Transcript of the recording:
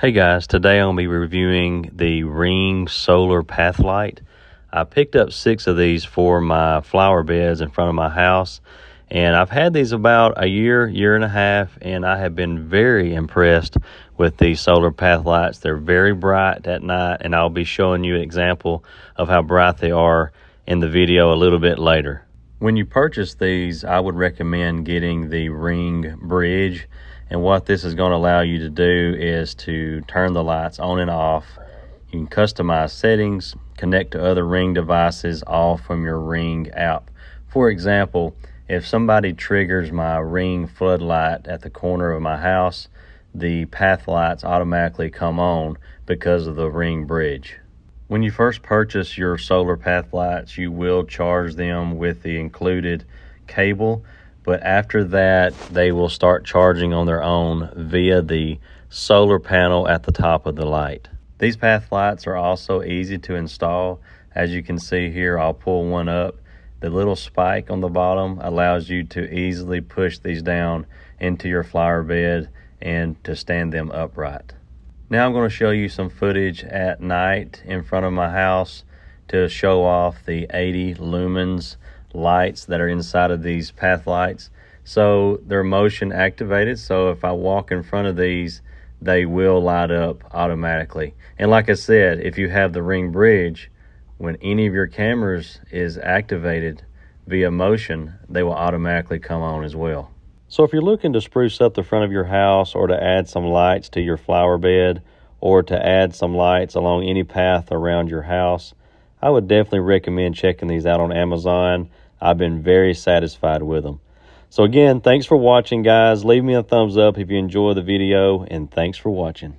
Hey guys, today I'm going to be reviewing the Ring Solar Pathlight. I picked up 6 of these for my flower beds in front of my house, and I've had these about a year and a half, and I have been very impressed with these solar pathlights. They're very bright at night, and I'll be showing you an example of how bright they are in the video a little bit later. When you purchase these, I would recommend getting the Ring Bridge. And what this is going to allow you to do is to turn the lights on and off. You can customize settings, connect to other Ring devices, all from your Ring app. For example, if somebody triggers my Ring floodlight at the corner of my house, the path lights automatically come on because of the Ring Bridge. When you first purchase your solar path lights, you will charge them with the included cable. But after that, they will start charging on their own via the solar panel at the top of the light. These path lights are also easy to install. As you can see here, I'll pull one up. The little spike on the bottom allows you to easily push these down into your flower bed and to stand them upright. Now I'm going to show you some footage at night in front of my house to show off the 80 lumens lights that are inside of these path lights. So they're motion activated, so if I walk in front of these, they will light up automatically. And like I said, if you have the Ring Bridge, when any of your cameras is activated via motion, they will automatically come on as well. So if you're looking to spruce up the front of your house, or to add some lights to your flower bed, or to add some lights along any path around your house, I would definitely recommend checking these out on Amazon. I've been very satisfied with them. So again, thanks for watching, guys. Leave me a thumbs up if you enjoy the video, and thanks for watching.